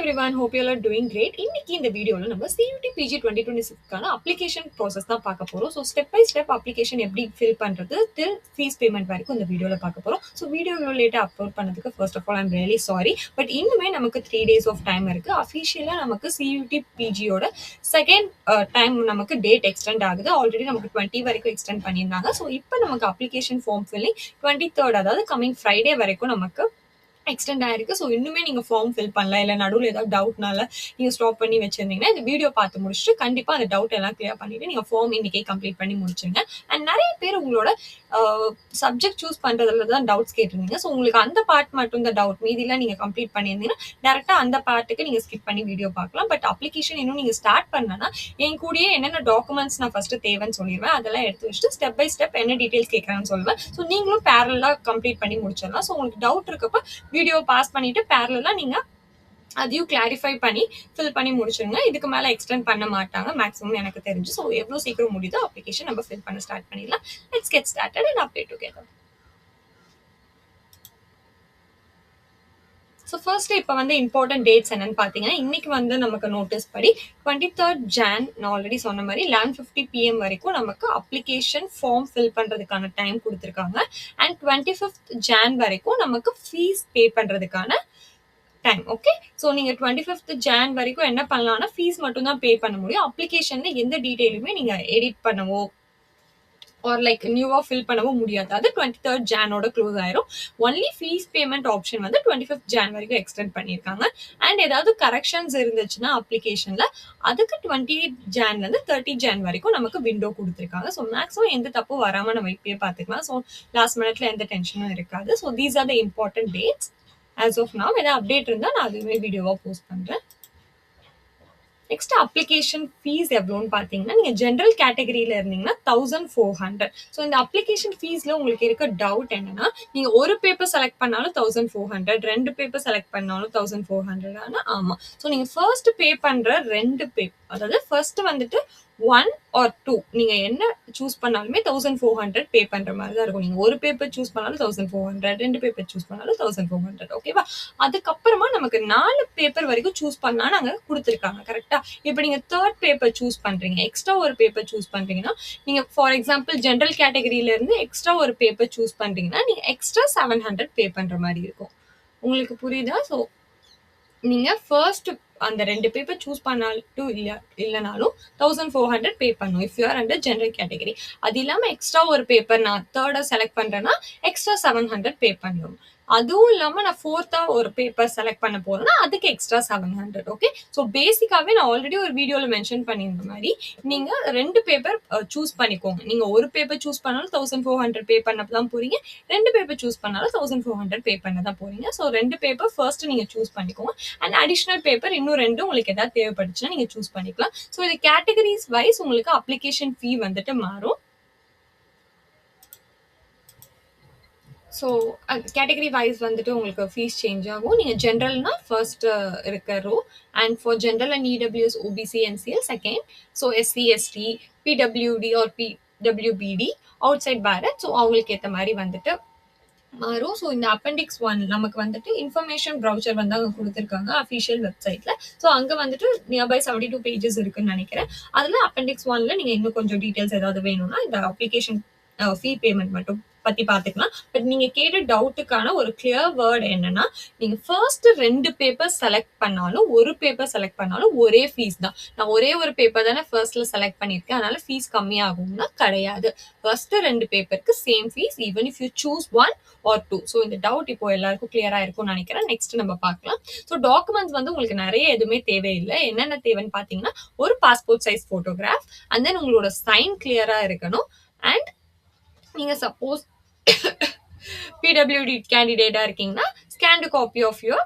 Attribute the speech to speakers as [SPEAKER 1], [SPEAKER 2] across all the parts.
[SPEAKER 1] everyone, hope you all are doing great. இன்னைக்கு இந்த வீடியோல நம்ம CUT PG 2026க்கான அப்ளிகேஷன் ப்ராசஸ் தான் பார்க்க போறோம். So step by step application எப்படி ஃபில் பண்றது டில் ஃபீஸ் பேமெண்ட் வரைக்கும் இந்த வீடியோல பார்க்க போறோம். ஸோ வீடியோ இவ்வளோ லேட்டாக அப்லோட் பண்ணதுக்கு first of all I'm really sorry. But இன்னுமே நமக்கு 3 days ஆஃப் டைம் இருக்கு. அஃபிஷியலாக நமக்கு CUT PGயோட செகண்ட் டைம் நமக்கு டேட் எக்ஸ்டெண்ட் ஆகுது. ஆல்ரெடி நமக்கு 20 வரைக்கும் எக்ஸ்டெண்ட் பண்ணியிருந்தாங்க. ஸோ இப்போ நமக்கு அப்ளிகேஷன் ஃபார்ம் ஃபில்லிங் 23rd அதாவது கமிங் ஃப்ரைடே வரைக்கும் நமக்கு எக்ஸ்டெண்ட் ஆயிருக்கு. ஸோ இன்னுமே நீங்கள் ஃபார்ம் ஃபில் பண்ணல, இல்லை நடுவில் ஏதாவது டவுட்னால நீங்கள் ஸ்டாப் பண்ணி வச்சிருந்தீங்கன்னா இந்த வீடியோ பார்த்து முடிச்சுட்டு கண்டிப்பாக அந்த டவுட் எல்லாம் கிளியர் பண்ணிட்டு நீங்கள் ஃபார்ம் இன்னைக்கே கம்ப்ளீட் பண்ணி முடிச்சுங்க. அண்ட் நிறைய பேர் உங்களோட சப்ஜெக்ட் சூஸ் பண்ணுறதுல தான் டவுட்ஸ் கேட்டிருந்தீங்க. ஸோ உங்களுக்கு அந்த பார்ட் மட்டும் தான் டவுட், மீதிலாம் நீங்கள் கம்ப்ளீட் பண்ணியிருந்தீங்கன்னா டேரெக்டாக அந்த பார்ட்டுக்கு நீங்கள் ஸ்கிப் பண்ணி வீடியோ பார்க்கலாம். பட் அப்ளிகேஷன் இன்னும் நீங்கள் ஸ்டார்ட் பண்ணனா என் கூடயே என்னென்ன டாக்குமெண்ட்ஸ் நான் ஃபஸ்ட்டு தேவைன்னு சொல்லிடுவேன். அதெல்லாம் எடுத்து வச்சுட்டு ஸ்டெப் பை ஸ்டெப் என்ன டீட்டெயில்ஸ் கேட்குறான்னு சொல்லுவேன். ஸோ நீங்களும் பேரலாக கம்ப்ளீட் பண்ணி முடிச்சிடலாம். ஸோ உங்களுக்கு டவுட் இருக்கப்போ வீடியோ பாஸ் பண்ணிட்டு பேரலா நீங்க அதையும் கிளாரிஃபை பண்ணி ஃபில் பண்ணி முடிச்சிருங்க. இதுக்கு மேல எக்ஸ்டெண்ட் பண்ண மாட்டாங்க மேக்ஸிமம் எனக்கு தெரிஞ்சு. ஸோ எவ்வளவு சீக்கிரம் முடியுதோ அப்ளிகேஷன் நம்ம ஃபில் பண்ண ஸ்டார்ட் பண்ணிடலாம். Let's get started and update together. So first இப்போ இம்பார்ட்டன்ட் டேட்ஸ் என்னன்னு பார்த்தீங்கன்னா, இன்னைக்கு நமக்கு நோட்டீஸ் படி 23rd Jan நான் ஆல்ரெடி சொன்ன மாதிரி 11:50 PM வரைக்கும் நமக்கு அப்ளிகேஷன் ஃபார்ம் ஃபில் பண்ணுறதுக்கான டைம் கொடுத்துருக்காங்க. அண்ட் 25th Jan வரைக்கும் நமக்கு ஃபீஸ் பே பண்ணுறதுக்கான டைம். ஓகே, ஸோ நீங்கள் 25th Jan வரைக்கும் என்ன பண்ணலாம்னா ஃபீஸ் மட்டும் தான் பே பண்ண முடியும். அப்ளிகேஷனில் எந்த டீட்டெயிலுமே நீங்கள் எடிட் பண்ணவோ ஆர் லைக் நியூவாக ஃபில் பண்ணவும் முடியாது. அது 23rd Janோட க்ளோஸ் ஆயிரும். Only fees payment option 25th Jan வரைக்கும் எக்ஸ்டெண்ட் பண்ணியிருக்காங்க. அண்ட் ஏதாவது கரெக்ஷன்ஸ் இருந்துச்சுன்னா அப்ளிகேஷனில் அதுக்கு 28th Janலேருந்து 30th Jan வரைக்கும் நமக்கு விண்டோ கொடுத்துருக்காங்க. ஸோ மேக்ஸிமம் எந்த தப்பும் வராமல் நம்ம இப்பயே பார்த்துக்கலாம். ஸோ லாஸ்ட் மினிட்ல எந்த டென்ஷனும் இருக்காது. So these are the important dates as of now. ஏதாவது அப்டேட் இருந்தால் நான் அதுவுமே வீடியோவாக போஸ்ட் பண்ணுறேன். நெக்ஸ்ட் அப்ளிகேஷன் ஃபீஸ் எவ்வளோன்னு பார்த்தீங்கன்னா, நீங்கள் ஜென்ரல் கேட்டகரியில் இருந்தீங்கன்னா 1400. ஸோ இந்த அப்ளிகேஷன் ஃபீஸில் உங்களுக்கு இருக்க டவுட் என்னன்னா, நீங்கள் ஒரு பேப்பர் செலக்ட் பண்ணாலும் 1400, 2 பேப்பர் செலக்ட் பண்ணாலும் 1400. ஆனால் ஆமாம், ஸோ நீங்கள் ஃபர்ஸ்ட் பே பண்ணுற 2 பேப்பர், அதாவது ஃபர்ஸ்ட் 1 or 2 நீங்கள் என்ன சூஸ் பண்ணாலுமே 1400 பே பண்ணுற மாதிரி தான் இருக்கும். நீங்கள் ஒரு பேப்பர் சூஸ் பண்ணாலும் 1400, 2 பேப்பர் சூஸ் பண்ணாலும் 1400. ஓகேவா? அதுக்கப்புறமா நமக்கு 4 பேப்பர் வரைக்கும் சூஸ் பண்ணா நாங்கள் கொடுத்துருக்காங்க. கரெக்டா? இப்போ நீங்கள் 3rd பேப்பர் சூஸ் பண்ணுறீங்க, எக்ஸ்ட்ரா ஒரு பேப்பர் சூஸ் பண்ணுறீங்கன்னா, நீங்கள் ஃபார் எக்ஸாம்பிள் ஜென்ரல் கேட்டகரியிலேருந்து எக்ஸ்ட்ரா ஒரு பேப்பர் சூஸ் பண்ணுறீங்கன்னா நீங்கள் எக்ஸ்ட்ரா 700 பே பண்ணுற மாதிரி இருக்கும். உங்களுக்கு புரியுதா? ஸோ நீங்கள் ஃபர்ஸ்ட் அந்த 2 பேப்பர் சூஸ் பண்ணாலும் இல்லைனாலும் 1400 பே பண்ணும் if you are under general category. அது இல்லாமல் எக்ஸ்ட்ரா ஒரு பேப்பர் நான் 3rd செலக்ட் பண்ணுறேன்னா எக்ஸ்ட்ரா 700 பே பண்ணணும். அதுவும் இல்லாமல் நான் 4th ஒரு பேப்பர் செலக்ட் பண்ண போறேன்னா அதுக்கு எக்ஸ்ட்ரா 700. ஓகே, ஸோ பேசிக்காகவே நான் ஆல்ரெடி ஒரு வீடியோவில் மென்ஷன் பண்ணியிருந்த மாதிரி நீங்கள் 2 பேப்பர் சூஸ் பண்ணிக்கோங்க. நீங்கள் ஒரு பேப்பர் சூஸ் பண்ணாலும் 1400 பே பண்ண தான் போறீங்க, 2 பேப்பர் சூஸ் பண்ணாலும் 1400 பே பண்ண தான் போறீங்க. ஸோ 2 பேப்பர் ஃபர்ஸ்ட் நீங்கள் சூஸ் பண்ணிக்கோங்க. அண்ட் அடிஷ்னல் பேப்பர் இன்னும் 2 உங்களுக்கு ஏதாவது தேவைப்பட்டுச்சுன்னா நீங்கள் சூஸ் பண்ணிக்கலாம். ஸோ இது கேட்டகரிஸ் வைஸ் உங்களுக்கு அப்ளிகேஷன் ஃபீ மாறும். ஸோ கேட்டகரி வைஸ் உங்களுக்கு ஃபீஸ் சேஞ்ச் ஆகும். நீங்கள் ஜென்ரல்னா ஃபர்ஸ்ட் இருக்க row, and for general and EWS, OBC, NCL second. So SC, ST, PWD or PWBD, outside பேரட், ஸோ அவங்களுக்கு ஏற்ற மாதிரி மாறும். ஸோ இந்த அப்பெண்டிக்ஸ் 1 நமக்கு இன்ஃபர்மேஷன் ப்ரௌச்சர் அங்கே கொடுத்துருக்காங்க அஃபிஷியல் வெப்சைட்ல. ஸோ அங்கே நியர்பை 72 பேஜஸ் இருக்குன்னு நினைக்கிறேன். அதில் அப்பெண்டிக்ஸ் 1ல நீங்கள் இன்னும் கொஞ்சம் டீட்டெயில்ஸ் ஏதாவது வேணும்னா இந்த அப்ளிகேஷன் ஃபீ பேமெண்ட் மட்டும் பத்தி பார்த்துக்கலாம். பட் நீங்க கேட்ட டவுட்டுக்கான ஒரு கிளியர் வேர்ட் என்னன்னா, நீங்க ஃபர்ஸ்ட் 2 பேப்பர் செலக்ட் பண்ணாலும் ஒரு பேப்பர் செலக்ட் பண்ணாலும் ஒரே ஃபீஸ் தான். நான் ஒரே ஒரு பேப்பர் தானே ஃபர்ஸ்ட்ல செலக்ட் பண்ணியிருக்கேன், அதனால ஃபீஸ் கம்மியாகும்னா கிடையாது. ஃபர்ஸ்ட் 2 பேப்பருக்கு same fees even if you choose 1 or 2. So இந்த டவுட் இப்போ எல்லாருக்கும் கிளியரா இருக்கும்னு நினைக்கிறேன். நெக்ஸ்ட் நம்ம பார்க்கலாம். ஸோ டாக்குமெண்ட்ஸ் உங்களுக்கு நிறைய எதுவுமே தேவையில்லை. என்னென்ன தேவைன்னு பார்த்தீங்கன்னா, ஒரு passport size photograph, and then உங்களோட சைன் கிளியரா இருக்கணும். அண்ட் நீங்க சப்போஸ் பிடபிள்யூடி கேண்டிடேட்டா இருக்கீங்கன்னா scanned copy of your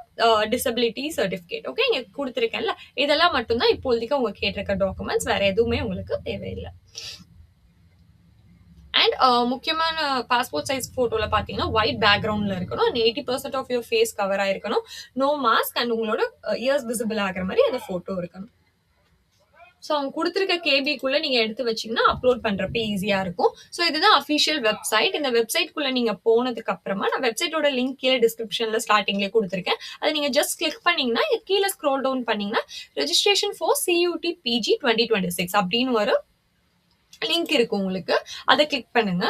[SPEAKER 1] disability certificate. Okay, இங்க கொடுத்துருக்கேன்ல, இதெல்லாம் மட்டும்தான் இப்போதைக்கு உங்க கேட்டிருக்க டாக்குமெண்ட்ஸ். வேற எதுவுமே உங்களுக்கு தேவையில்லை. அண்ட் முக்கியமான பாஸ்போர்ட் சைஸ் போட்டோல பாத்தீங்கன்னா ஒயிட் பேக்ரவுண்ட்ல இருக்கணும். And 80% of your face cover ஆயிருக்கணும். நோ மாஸ்க், அண்ட் உங்களோட இயர்ஸ் விசிபிள் ஆகிற மாதிரி அந்த போட்டோ இருக்கணும். ஸோ அவங்க குடுத்திருக்க கேபிக்குள்ள நீங்க எடுத்து வச்சீங்கன்னா, அப்லோட் பண்றப்ப ஈஸியா இருக்கும். ஸோ இதுதான் அஃபிஷியல் வெப்சைட். இந்த வெப்சைட்குள்ள நீங்க போனதுக்கு அப்புறமா, நான் வெப்சைட்டோட லிங்க் கீழ டிஸ்கிரிப்ஷன்ல ஸ்டார்ட்டிங்லயே குடுத்திருக்கேன். அத நீங்க ஜஸ்ட் கிளிக் பண்ணீங்கன்னா, கீழ ஸ்க்ரோல் டவுன் பண்ணீங்கன்னா, ரெஜிஸ்ட்ரேஷன் ஃபார் CUT PG 2026 அப்படின்னு ஒரு லிங்க் இருக்கு உங்களுக்கு. அத கிளிக் பண்ணுங்க.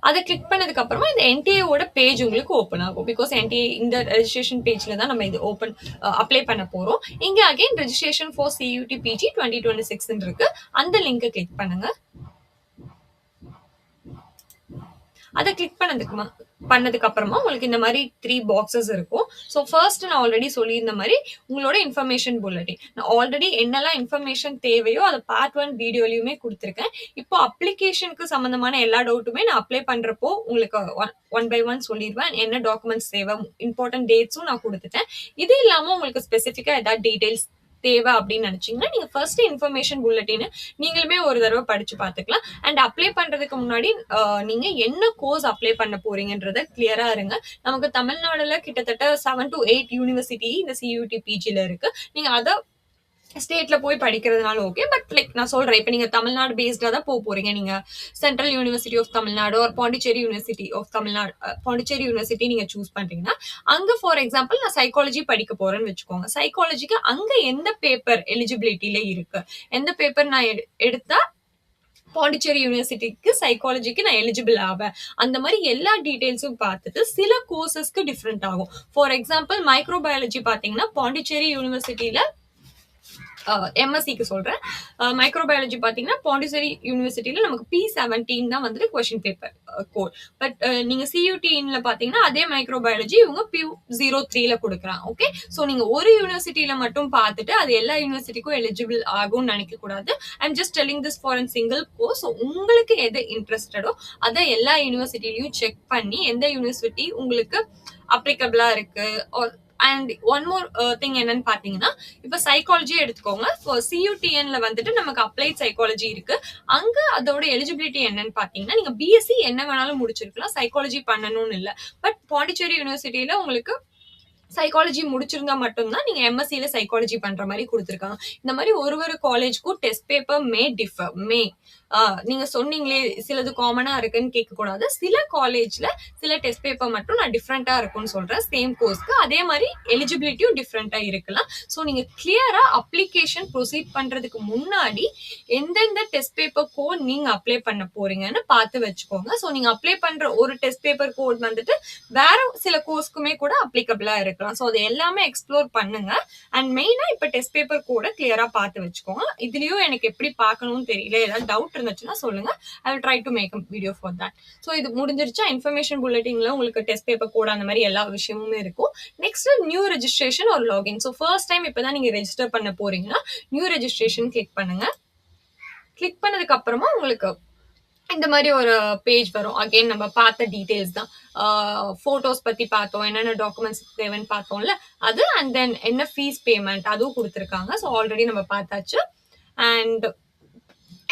[SPEAKER 1] அத கிளிக் பண்ணதுக்கு அப்புறமா இந்த NTA ஓட பேஜ் உங்களுக்கு ஓப்பன் ஆகும். பிகாஸ் NTA இந்த ரெஜிஸ்ட்ரேஷன் பேஜ்ல தான் நம்ம இது அப்ளை பண்ண போறோம். இங்க again registration for CUT PG 2026 இருக்கு. அந்த லிங்கை கிளிக் பண்ணுங்க. அதை கிளிக் பண்ணதுக்கு அப்புறமா உங்களுக்கு இந்த மாதிரி 3 பாக்ஸஸ் இருக்கும். ஸோ ஃபர்ஸ்ட் நான் ஆல்ரெடி சொல்லியிருந்த மாதிரி உங்களோட இன்ஃபர்மேஷன் புல்லட்டின். நான் ஆல்ரெடி என்னெல்லாம் இன்ஃபர்மேஷன் தேவையோ அதை பார்ட் 1 வீடியோலையுமே கொடுத்துருக்கேன். இப்போ அப்ளிகேஷனுக்கு சம்பந்தமான எல்லா டவுட்டுமே நான் அப்ளை பண்றப்போ உங்களுக்கு ஒன் பை ஒன் சொல்லிடுவேன். என்ன டாக்குமெண்ட்ஸ் தேவை, இம்பார்ட்டன்ட் டேட்ஸும் நான் கொடுத்துட்டேன். இது இல்லாம உங்களுக்கு ஸ்பெசிஃபிக்கா ஏதாவது டீடைல்ஸ் தேவை அப்படின்னு நினைச்சீங்கன்னா நீங்க ஃபர்ஸ்ட் இன்ஃபர்மேஷன் புல்லட்டின் நீங்களுமே ஒரு தடவை படிச்சு பார்த்துக்கலாம். அண்ட் அப்ளை பண்றதுக்கு முன்னாடி நீங்க என்ன கோர்ஸ் அப்ளை பண்ண போறீங்கன்றத கிளியரா இருங்க. நமக்கு தமிழ்நாடுல கிட்டத்தட்ட 7 to 8 யூனிவர்சிட்டி இந்த CUT PGல இருக்கு. நீங்க அதை ஸ்டேட்ல போய் படிக்கிறதுனால ஓகே. பட் லைக் நான் சொல்றேன், இப்ப நீங்க தமிழ்நாடு பேஸ்டா தான் போறீங்க. நீங்க சென்ட்ரல் யூனிவர்சிட்டி ஆஃப் தமிழ்நாடு ஒரு Pondicherry university of Tamil Nadu, Pondicherry university நீங்க சூஸ் பண்றீங்கன்னா அங்க ஃபார் எக்ஸாம்பிள் நான் சைக்காலஜி படிக்க போறேன்னு வச்சுக்கோங்க. சைக்காலஜிக்கு அங்க எந்த பேப்பர் எலிஜிபிலிட்டியில இருக்கு, எந்த பேப்பர் நான் எடுத்தா பாண்டிச்சேரி யூனிவர்சிட்டிக்கு சைக்காலஜிக்கு நான் எலிஜிபிள் ஆவேன், அந்த மாதிரி எல்லா டீடைல்ஸும் பார்த்துட்டு சில கோர்சஸ்க்கு டிஃப்ரெண்ட் ஆகும். ஃபார் எக்ஸாம்பிள் மைக்ரோபயாலஜி பாத்தீங்கன்னா பாண்டிச்சேரி யூனிவர்சிட்டியில MSCக்கு சொல்றேன். மைக்ரோபயாலஜி பாத்தீங்கன்னா பாண்டிச்சேரி யூனிவர்சிட்டியில நமக்கு P17 தான் வந்துட்டு கொஸ்டின் பேப்பர் கோட். பட் நீங்க CUTல பாத்தீங்கன்னா அதே மைக்ரோபயாலஜி இவங்க P03ல கொடுக்குறாங்க. ஓகே, சோ நீங்க ஒரு யூனிவர்சிட்டியில மட்டும் பார்த்துட்டு அது எல்லா யூனிவர்சிட்டிக்கும் எலிஜிபிள் ஆகும்னு நினைக்க கூடாது. I'm just telling this for a single course. உங்களுக்கு எது இன்ட்ரெஸ்டடோ அதை எல்லா யூனிவர்சிட்டிலையும் செக் பண்ணி எந்த யூனிவர்சிட்டி உங்களுக்கு அப்ளிகபிளா இருக்கு. அண்ட் ஒன் மோர் திங் என்னன்னு பாத்தீங்கன்னா, இப்ப சைக்காலஜி எடுத்துக்கோங்க. CUTNல வந்துட்டு நமக்கு அப்ளைட் சைக்காலஜி இருக்கு. அங்க அதோட எலிஜிபிலிட்டி என்னன்னு பாத்தீங்கன்னா, நீங்க BSc என்ன வேணாலும் முடிச்சிருக்கலாம், சைக்காலஜி பண்ணணும்னு இல்ல. பட் பாண்டிச்சேரி யூனிவர்சிட்டியில உங்களுக்கு சைக்காலஜி முடிச்சிருந்தா மட்டும்தான் நீங்க MSCல சைக்காலஜி பண்ற மாதிரி கொடுத்துருக்காங்க. இந்த மாதிரி ஒரு காலேஜ்க்கும் டெஸ்ட் பேப்பர் மே நீங்க சொன்னீங்களே சிலது காமனா இருக்குன்னு கேட்க கூடாது. சில காலேஜ்ல சில டெஸ்ட் பேப்பர் மட்டும் நான் டிஃப்ரெண்டா இருக்கும்னு சொல்றேன் சேம் கோர்ஸ்க்கு. அதே மாதிரி எலிஜிபிலிட்டியும் டிஃப்ரெண்டா இருக்கலாம். ஸோ நீங்க கிளியரா அப்ளிகேஷன் ப்ரொசீட் பண்றதுக்கு முன்னாடி எந்தெந்த டெஸ்ட் பேப்பர் கோட் நீங்க அப்ளை பண்ண போறீங்கன்னு பார்த்து வச்சுக்கோங்க. ஸோ நீங்க அப்ளை பண்ற ஒரு டெஸ்ட் பேப்பர் கோட் வந்துட்டு வேற சில கோர்ஸ்க்குமே கூட அப்ளிகபிளா இருக்கலாம். ஸோ அது எல்லாமே எக்ஸ்ப்ளோர் பண்ணுங்க. அண்ட் மெயினா இப்ப டெஸ்ட் பேப்பர் கோட கிளியரா பார்த்து வச்சுக்கோங்க. இதுலயும் எனக்கு எப்படி பார்க்கணும்னு தெரியல, ஏதாவது டவுட் இருந்துச்சுன்னா சொல்லுங்க. I will try to make a video for that. So இது முடிஞ்சிருச்சா? இன்ஃபர்மேஷன் புல்லட்டின்ல உங்களுக்கு டெஸ்ட் பேப்பர் கோட் அந்த மாதிரி எல்லா விஷயமுமே இருக்கும். நெக்ஸ்ட் நியூ ரெஜிஸ்ட்ரேஷன் ஒரு லாகின். ஸோ ஃபர்ஸ்ட் டைம் இப்பதான் நீங்க ரெஜிஸ்டர் பண்ண போறீங்கன்னா நியூ ரெஜிஸ்ட்ரேஷன் கிளிக் பண்ணுங்க. கிளிக் பண்ணதுக்கு அப்புறமா உங்களுக்கு இந்த மாதிரி ஒரு பேஜ் வரும். அகைன் நம்ம பார்த்த டீடைல்ஸ் தான். போட்டோஸ் பத்தி பார்த்தோம், என்னென்ன டாக்குமெண்ட்ஸ் தேவைன்னு பார்த்தோம்ல அது. அண்ட் தென் என்ன ஃபீஸ் பேமெண்ட் அதுவும் கொடுத்துருக்காங்க. ஸோ ஆல்ரெடி நம்ம பார்த்தாச்சு. அண்ட்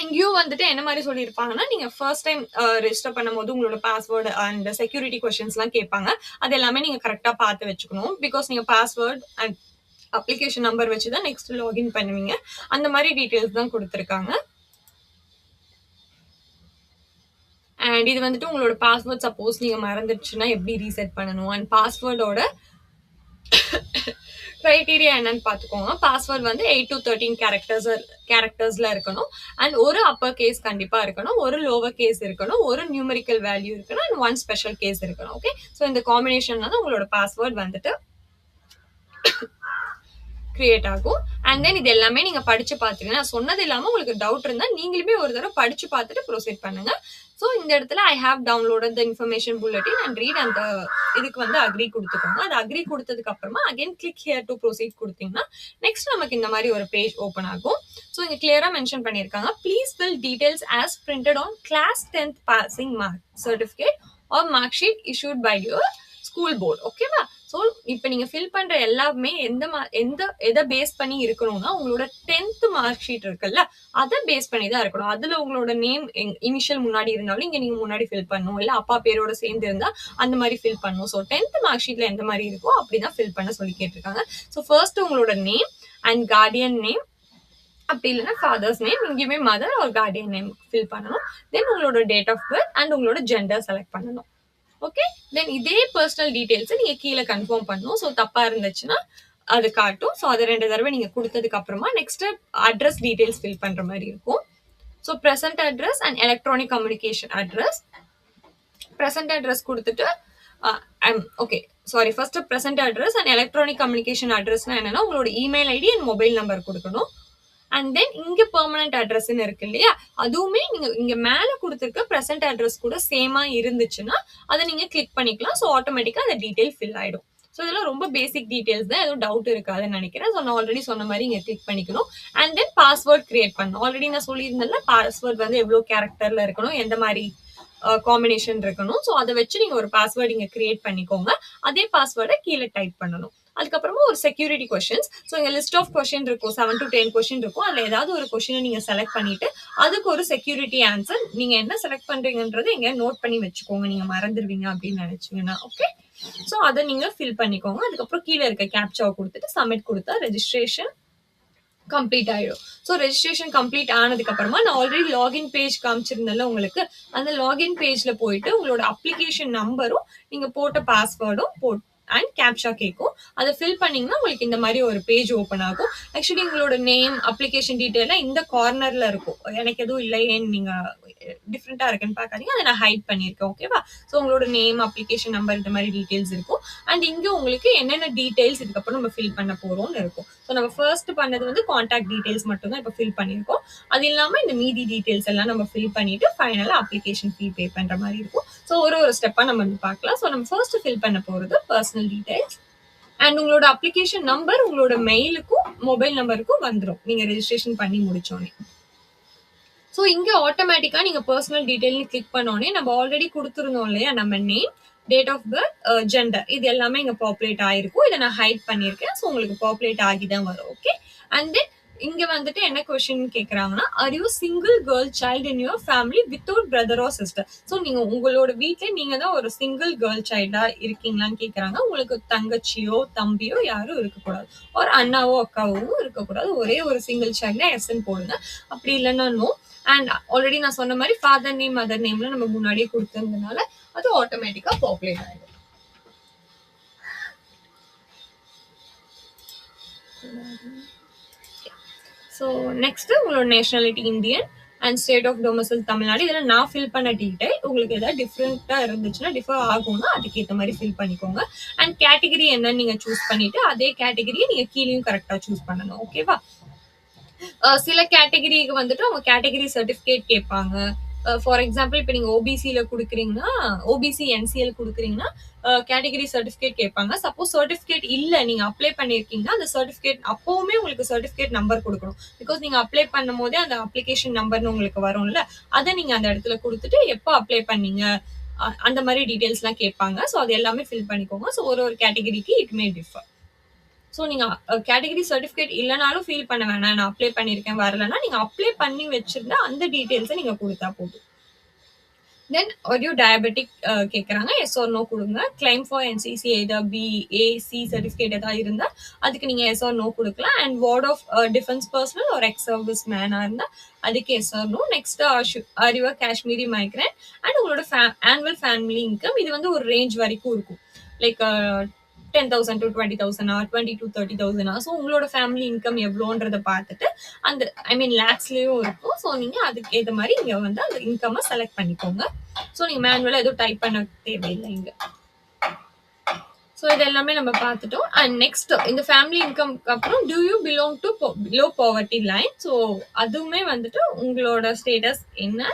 [SPEAKER 1] இங்கேயும் வந்துட்டு என்ன மாதிரி சொல்லியிருப்பாங்கன்னா, நீங்க ஃபர்ஸ்ட் டைம் ரெஜிஸ்டர் பண்ணும்போது உங்களோட பாஸ்வேர்டு அண்ட் செக்யூரிட்டி கொஸ்டின்ஸ் எல்லாம் கேட்பாங்க. அது எல்லாமே நீங்க கரெக்டா பார்த்து வச்சுக்கணும். பிகாஸ் நீங்க பாஸ்வேர்ட் அண்ட் அப்ளிகேஷன் நம்பர் வச்சுதான் நெக்ஸ்ட் லாகின் பண்ணுவீங்க. அந்த மாதிரி டீடைல்ஸ் தான் கொடுத்துருக்காங்க. அண்ட் இது வந்துட்டு உங்களோட பாஸ்வேர்ட் சப்போஸ் நீங்க மறந்துடுச்சுன்னா எப்படி ரீசெட் பண்ணணும், அண்ட் பாஸ்வேர்டோட கிரைட்டீரியா என்னன்னு பாத்துக்கோங்க. பாஸ்வேர்ட் வந்து 8 to 13 கேரக்டர்ஸ்ல இருக்கணும். அண்ட் ஒரு அப்பர் கேஸ் கண்டிப்பா இருக்கணும், ஒரு லோவர் கேஸ் இருக்கணும், ஒரு நியூமெரிக்கல் வேல்யூ இருக்கணும், அண்ட் 1 ஸ்பெஷல் கேஸ் இருக்கணும். ஓகே, ஸோ இந்த காம்பினேஷன்ல தான் உங்களோட பாஸ்வேர்ட் வந்துட்டு கிரியேட் ஆகும். அண்ட் தென் இது எல்லாமே நீங்க படிச்சு பாத்துருங்க. நான் சொன்னது இல்லாம உங்களுக்கு டவுட் இருந்தா நீங்களுமே ஒரு தடவை படிச்சு பார்த்துட்டு ப்ரொசீட் பண்ணுங்க. ஸோ இந்த இடத்துல I have downloaded the information bulletin and read அந்த இதுக்கு வந்து அக்ரி கொடுத்துக்கோங்க. அது அக்ரி கொடுத்ததுக்கு அப்புறமா again click here to proceed கொடுத்தீங்கன்னா நெக்ஸ்ட் நமக்கு இந்த மாதிரி ஒரு பேஜ் ஓப்பன் ஆகும். ஸோ இங்க கிளியரா மென்ஷன் பண்ணியிருக்காங்க, please fill details as printed on class 10th passing mark certificate or mark sheet issued by your school board. ஓகேவா? ஸோ இப்போ நீங்க ஃபில் பண்ற எல்லாமே எதை பேஸ் பண்ணி இருக்கணும்னா உங்களோட 10th மார்க் ஷீட் இருக்குல்ல அதை பேஸ் பண்ணி தான் இருக்கணும். அதுல உங்களோட நேம் இனிஷியல் முன்னாடி இருந்தாலும் இங்க நீங்க முன்னாடி ஃபில் பண்ணணும், இல்ல அப்பா பேரோட சேர்ந்து இருந்தா அந்த மாதிரி ஃபில் பண்ணணும். ஸோ 10th மார்க் ஷீட்ல எந்த மாதிரி இருக்கோ அப்படிதான் ஃபில் பண்ண சொல்லி கேட்டிருக்காங்க. ஸோ ஃபர்ஸ்ட் உங்களோட நேம் அண்ட் கார்டியன் நேம் அப்படி இல்லைன்னா ஃபாதர்ஸ் நேம், இங்கேயுமே மதர் ஒரு கார்டியன் நேம் ஃபில் பண்ணணும். தென் உங்களோட டேட் ஆஃப் பர்த் அண்ட் உங்களோட ஜெண்டர் செலக்ட் பண்ணணும். ஓகே, தென் இதே பர்சனல் டீடைல்ஸ் நீங்க கீழே கன்ஃபார்ம் பண்ணணும். ஸோ தப்பா இருந்துச்சுன்னா அது காட்டும். ஸோ அதை 2 தடவை நீங்க கொடுத்ததுக்கு அப்புறமா நெக்ஸ்ட் அட்ரஸ் டீடைல்ஸ் ஃபில் பண்ற மாதிரி இருக்கும். So present address and electronic communication address. Present address கொடுத்துட்டு okay sorry, first present address and electronic communication அட்ரஸ்னா என்னன்னா உங்களோட email ID and mobile number கொடுக்கணும். அண்ட் தென் இங்க பெர்மனன்ட் அட்ரஸ்ன்னு இருக்கு இல்லையா, அதுவுமே நீங்க இங்க மேல கொடுத்துருக்க ப்ரெசென்ட் அட்ரஸ் கூட சேமா இருந்துச்சுன்னா அதை நீங்க கிளிக் பண்ணிக்கலாம். ஸோ ஆட்டோமேட்டிக்கா அந்த டீடைல் ஃபில் ஆயிடும். ஸோ இதெல்லாம் ரொம்ப பேசிக் டீடைல்ஸ் தான், எதுவும் டவுட் இருக்காதுன்னு நினைக்கிறேன். ஸோ நான் ஆல்ரெடி சொன்ன மாதிரி இங்க கிளிக் பண்ணிக்கணும். அண்ட் தென் பாஸ்வேர்ட் கிரியேட் பண்ணணும். ஆல்ரெடி நான் சொல்லியிருந்தேன்ல, பாஸ்வேர்ட் வந்து எவ்வளவு கேரக்டர்ல இருக்கணும், எந்த மாதிரி காம்பினேஷன் இருக்கணும். ஸோ அதை வச்சு நீங்க ஒரு பாஸ்வேர்டு இங்க கிரியேட் பண்ணிக்கோங்க. அதே பாஸ்வேர்டை கீழே டைப் பண்ணணும். அதுக்கப்புறமா ஒரு செக்யூரிட்டி கொஸ்டின்ஸ். ஸோ இங்க லிஸ்ட் ஆஃப் கொஸ்டின் இருக்கும், 7 to 10 கொஸ்டின் இருக்கும். அதுல ஏதாவது ஒரு கொஸ்டினை நீங்க செலக்ட் பண்ணிட்டு அதுக்கு ஒரு செக்யூரிட்டி ஆன்சர் நீங்க என்ன செலக்ட் பண்றீங்கன்றது எங்க நோட் பண்ணி வச்சுக்கோங்க, நீங்க மறந்துடுவீங்க அப்படின்னு நினைச்சீங்கன்னா. ஓகே, ஸோ அதை நீங்க ஃபில் பண்ணிக்கோங்க. அதுக்கப்புறம் கீழே இருக்க கேப்சாவை கொடுத்துட்டு சப்மிட் கொடுத்தா ரெஜிஸ்ட்ரேஷன் கம்ப்ளீட் ஆயிடும். ஸோ ரெஜிஸ்ட்ரேஷன் கம்ப்ளீட் ஆனதுக்கு அப்புறமா நான் ஆல்ரெடி லாகின் பேஜ் காமிச்சிருந்தேன்ல உங்களுக்கு, அந்த லாகின் பேஜ்ல போயிட்டு உங்களோட அப்ளிகேஷன் நம்பரும் நீங்க போட்ட பாஸ்வேர்டும் அண்ட் கேப்ஷா கேட்கும். அதை ஃபில் பண்ணீங்கன்னா உங்களுக்கு இந்த மாதிரி ஒரு பேஜ் ஓப்பன் ஆகும். ஆக்சுவலி உங்களோட நேம், அப்ளிகேஷன் டீட்டெயிலாம் இந்த கார்னர்ல இருக்கும். எனக்கு எதுவும் இல்லையேன்னு நீங்க டிஃப்ரெண்டா இருக்குன்னு பார்க்காதீங்க, அதை நான் ஹைட் பண்ணியிருக்கேன். ஓகேவா? ஸோ உங்களோட நேம், அப்ளிகேஷன் நம்பர், இந்த மாதிரி டீடைல்ஸ் இருக்கும். அண்ட் இங்க உங்களுக்கு என்னென்ன டீடைல்ஸ் இதுக்கப்புறம் நம்ம ஃபில் பண்ண போறோம்னு இருக்கும். ஸோ நம்ம ஃபர்ஸ்ட் பண்ணது வந்து கான்டாக்ட் டீடைல்ஸ் மட்டும் தான் இப்போ ஃபில் பண்ணியிருக்கோம். அது இல்லாம இந்த மீதி டீடைல்ஸ் எல்லாம் நம்ம ஃபில் பண்ணிட்டு ஃபைனலா அப்ளிகேஷன் ஃபீ பே பண்ற மாதிரி இருக்கும். ஸோ ஒரு ஸ்டெப்பா நம்ம வந்து பார்க்கலாம். ஸோ நம்ம ஃபர்ஸ்ட் ஃபில் பண்ண போறது பர்சனல் டீடைல்ஸ் அண்ட் உங்களோட அப்ளிகேஷன் நம்பர் உங்களோட மெயிலுக்கும் மொபைல் நம்பருக்கும் வந்துடும் நீங்க ரெஜிஸ்ட்ரேஷன் பண்ணி முடிச்சோன்னே. ஸோ இங்க ஆட்டோமேட்டிக்கா நீங்க பர்சனல் டீடைல்னு கிளிக் பண்ணோடனே நம்ம ஆல்ரெடி கொடுத்துருந்தோம் இல்லையா, நம்ம name, date of birth, gender, இது எல்லாமே இங்க பாப்புலேட் ஆயிருக்கும். இதை நான் ஹைட் பண்ணியிருக்கேன். ஸோ உங்களுக்கு பாப்புலேட் ஆகி தான் வரும். ஓகே, அண்ட் தென் இங்க வந்துட்டு என்ன கொஸ்டின் கேக்குறாங்கன்னா, are you single girl child in your family without brother or sister? So நீங்க உங்களோட வீட்டுல நீங்க தான் ஒரு சிங்கிள் கேர்ள் சைல்டா இருக்கீங்களான்னு கேக்குறாங்க. உங்களுக்கு தங்கச்சியோ தம்பியோ யாரும் இருக்கக்கூடாது, ஒரு அண்ணாவோ அக்காவோ இருக்கக்கூடாது. ஒரே ஒரு சிங்கிள் சைல்டா எஸ்ன்னு போடுங்க. அப்படி இல்லைன்னா நோ. அண்ட் ஆல்ரெடி நான் சொன்ன மாதிரி ஃபாதர் நேம், மதர் நேம்ல நம்ம முன்னாடியே கொடுத்திருந்ததுனால அது ஆட்டோமேட்டிக்கா பாப்புலேட் ஆயிடும். ஸோ நெக்ஸ்ட் உங்களோட nationality Indian and state of domicile Tamil Nadu. இதெல்லாம் நான் ஃபில் பண்ண டீடைல். உங்களுக்கு ஏதாவது டிஃப்ரெண்டா இருந்துச்சுன்னா, டிஃபர் ஆகும்னா அதுக்கேற்ற மாதிரி ஃபில் பண்ணிக்கோங்க. அண்ட் கேட்டகரி என்னன்னு நீங்க சூஸ் பண்ணிட்டு அதே கேட்டகரியை நீங்க கீழேயும் கரெக்டா சூஸ் பண்ணணும். ஓகேவா? சில கேட்டகரிக்கு வந்துட்டு அவங்க கேட்டகரி சர்டிபிகேட் கேட்பாங்க. ஃபார் எக்ஸாம்பிள் இப்போ நீங்க ஓபிசியில கொடுக்குறீங்கன்னா, ஓபிசி என்சிஎல் கொடுக்குறீங்கன்னா கேட்டகரி சர்டிபிகேட் கேட்பாங்க. சப்போஸ் சர்டிபிகேட் இல்ல, நீங்க அப்ளை பண்ணிருக்கீங்கன்னா அந்த சர்டிபிகேட் அப்பவுமே உங்களுக்கு சர்டிபிகேட் நம்பர் கொடுக்கணும். பிகாஸ் நீங்க அப்ளை பண்ணும் போதே அந்த அப்ளிகேஷன் நம்பர்னு உங்களுக்கு வரும்ல, அதை நீங்க அந்த இடத்துல கொடுத்துட்டு எப்போ அப்ளை பண்ணீங்க அந்த மாதிரி டீடைல்ஸ் எல்லாம் கேட்பாங்க. ஸோ அது எல்லாமே ஃபில் பண்ணிக்கோங்க. ஸோ ஒரு கேட்டகரிக்கு இட் மே டிஃபர். ஸோ நீங்க கேட்டகரி சர்டிபிகேட் இல்லைனாலும் ஃபீல் பண்ண வேணாம், நான் அப்ளை பண்ணிருக்கேன் வரலன்னா நீங்க அப்ளை பண்ணி வச்சிருந்தா அந்த டீடைல்ஸை நீங்க கொடுத்தா போதும். தென் ஆர் யூ டயபெட்டிக் கேட்குறாங்க, எஸ் ஆர் நோ கொடுங்க. கிளைம் ஃபார் என்சிசி எதாவது பிஏசி சர்டிஃபிகேட் ஏதாவது இருந்தால் அதுக்கு நீங்கள் எஸ் ஆர் நோ கொடுக்கலாம். And ward of defence personnel ஒரு எக்ஸ் சர்வீஸ் மேனாக இருந்தால் அதுக்கு yes or no. Next are you Kashmiri migrant and உங்களோட ஆனுவல் ஃபேமிலி இன்கம் இது வந்து ஒரு ரேஞ்ச் வரைக்கும் இருக்கும். Like 10,000 to 20,000 20 to 30,000. ஸோ உங்களோட ஃபேமிலி இன்கம் எவ்வளோன்றதை பார்த்துட்டு அந்த லேக்ஸ்லயும் இருக்கும். ஸோ நீங்க அதுக்கு ஏற்ற மாதிரி இங்க வந்து அந்த இன்கம் செலக்ட் பண்ணிக்கோங்க. ஸோ நீங்க மேனுவலா எதுவும் டைப் பண்ண தேவையில்லை இங்க. ஸோ இது எல்லாமே நம்ம பார்த்துட்டோம். அண்ட் நெக்ஸ்ட் இந்த ஃபேமிலி இன்கம்க்கு அப்புறம் do you belong to below poverty line? So அதுவுமே வந்துட்டு உங்களோட ஸ்டேட்டஸ் என்ன,